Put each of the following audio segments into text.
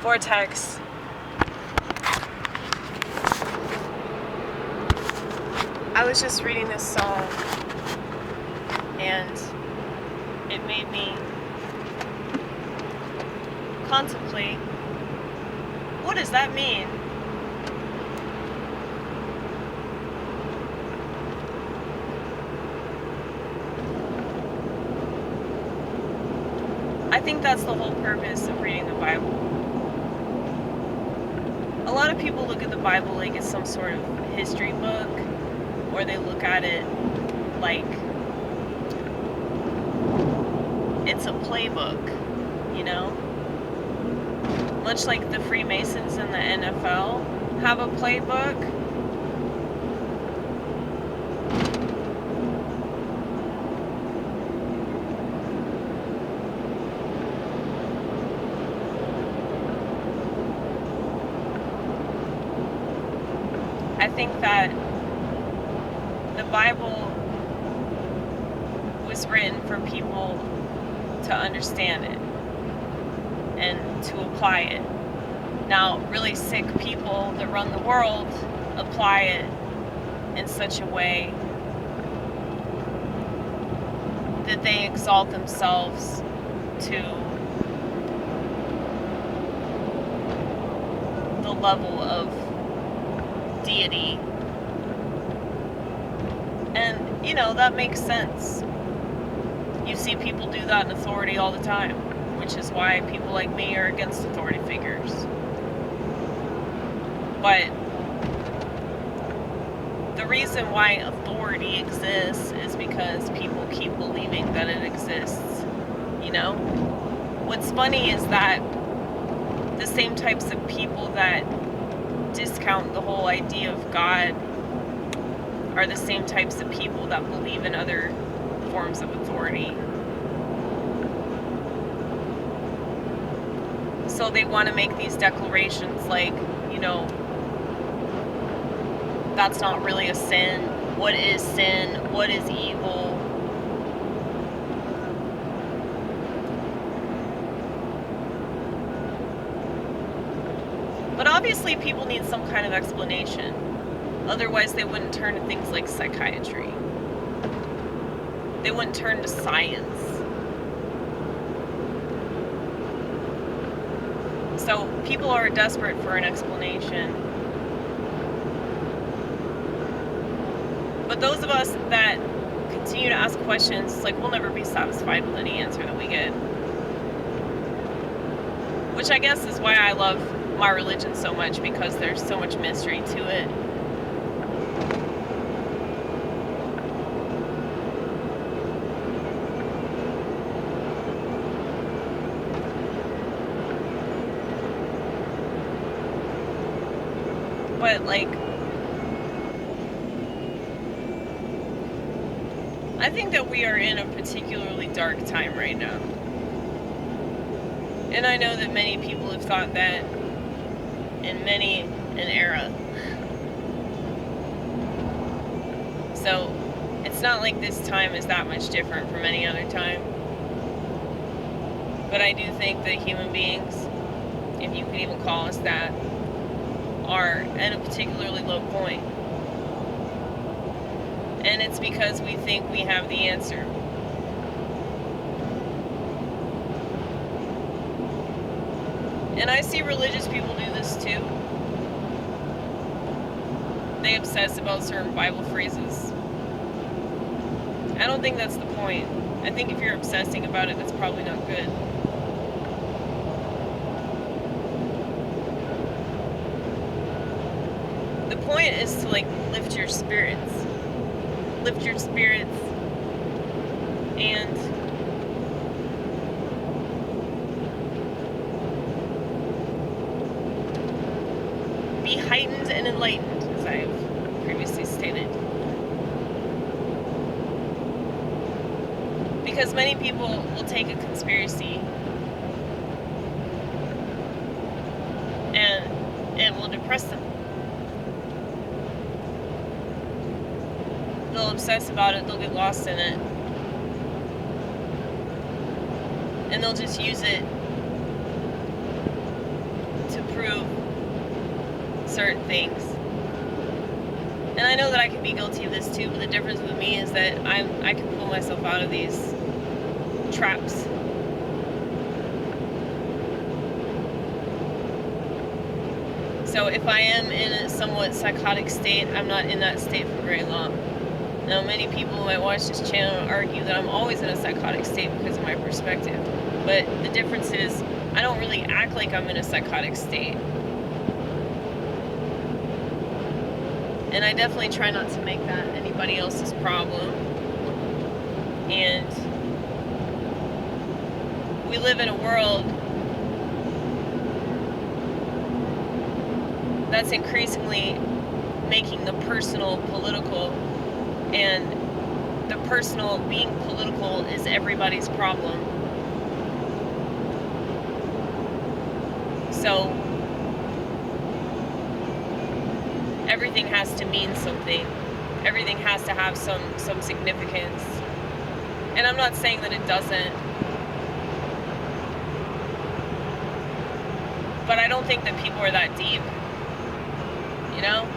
vortex. I was just reading this song and it made me contemplate, what does that mean? I think that's the whole purpose of reading the Bible. A lot of people look at the Bible like it's some sort of history book, or they look at it like it's a playbook, you know? Much like the Freemasons and the NFL have a playbook. I think that the Bible was written for people to understand it and to apply it. Now, really sick people that run the world apply it in such a way that they exalt themselves to the level of deity. And, you know, that makes sense. You see people do that in authority all the time, which is why people like me are against authority figures. But the reason why authority exists is because people keep believing that it exists, you know? What's funny is that the same types of people that discount the whole idea of God are the same types of people that believe in other forms of authority. So they want to make these declarations like, you know, that's not really a sin. What is sin? What is evil? But obviously people need some kind of explanation. Otherwise they wouldn't turn to things like psychiatry. They wouldn't turn to science. So people are desperate for an explanation. But those of us that continue to ask questions, it's like we'll never be satisfied with any answer that we get. Which I guess is why I love my religion so much, because there's so much mystery to it. But like, I think that we are in a particularly dark time right now. And I know that many people have thought that in many an era. So it's not like this time is that much different from any other time. But I do think that human beings, if you could even call us that, are at a particularly low point. And it's because we think we have the answer. And I see religious people do this too. They obsess about certain Bible phrases. I don't think that's the point. I think if you're obsessing about it, that's probably not good. The point is to like lift your spirits. Lift your spirits and be heightened and enlightened, as I've previously stated. Because many people will take a conspiracy and it will depress them. They'll obsess about it, they'll get lost in it, and they'll just use it prove certain things. And I know that I can be guilty of this too, but the difference with me is that I can pull myself out of these traps. So if I am in a somewhat psychotic state, I'm not in that state for very long. Now, many people who might watch this channel argue that I'm always in a psychotic state because of my perspective. But the difference is, I don't really act like I'm in a psychotic state. And I definitely try not to make that anybody else's problem. And we live in a world that's increasingly making the personal political, and the personal being political is everybody's problem. So everything has to mean something. Everything has to have some significance. And I'm not saying that it doesn't. But I don't think that people are that deep. You know?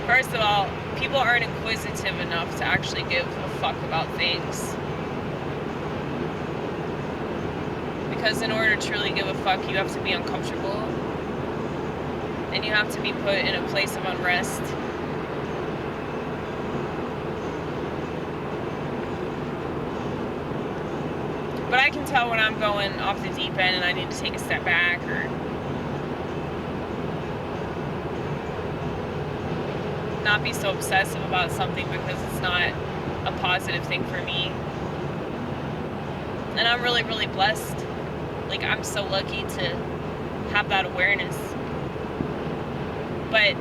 First of all, people aren't inquisitive enough to actually give a fuck about things. Because in order to truly give a fuck, you have to be uncomfortable. And you have to be put in a place of unrest. But I can tell when I'm going off the deep end and I need to take a step back, or not be so obsessive about something because it's not a positive thing for me. And I'm really, really blessed. Like, I'm so lucky to have that awareness. But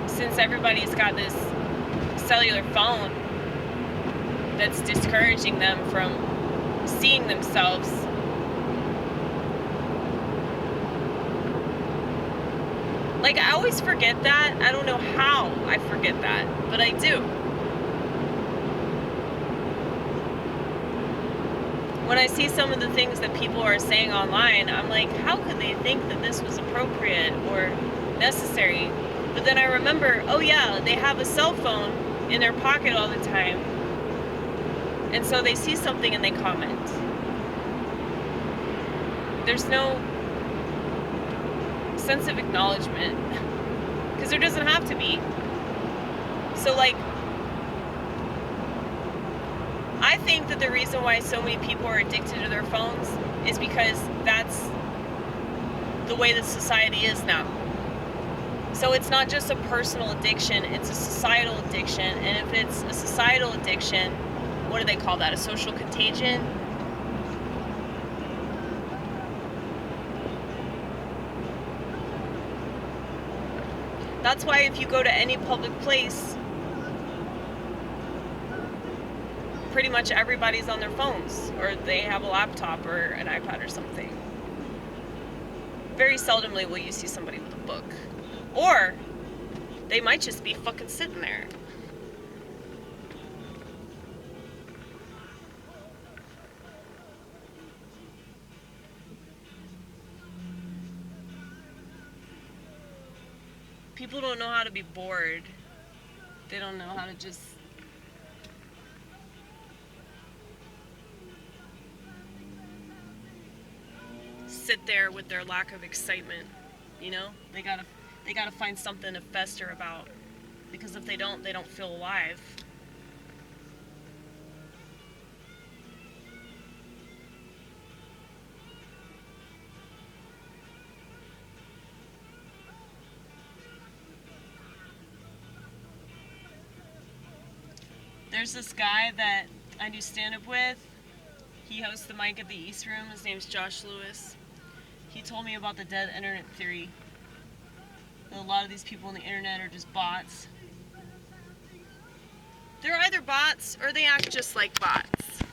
since everybody's got this cellular phone that's discouraging them from seeing themselves, like, I always forget that. I don't know how I forget that, but I do. When I see some of the things that people are saying online, I'm like, how could they think that this was appropriate or necessary? But then I remember, oh yeah, they have a cell phone in their pocket all the time. And so they see something and they comment. There's no sense of acknowledgement, because there doesn't have to be. So, like, I think that the reason why so many people are addicted to their phones is because that's the way that society is now. So it's not just a personal addiction, it's a societal addiction. And if it's a societal addiction, what do they call that? A social contagion? That's why if you go to any public place, pretty much everybody's on their phones, or they have a laptop or an iPad or something. Very seldomly will you see somebody with a book. Or they might just be fucking sitting there. People don't know how to be bored. They don't know how to just sit there with their lack of excitement. You know? They gotta find something to fester about. Because if they don't feel alive. There's this guy that I do stand-up with. He hosts the mic at the East Room. His name's Josh Lewis. He told me about the dead internet theory. That a lot of these people on the internet are just bots. They're either bots or they act just like bots.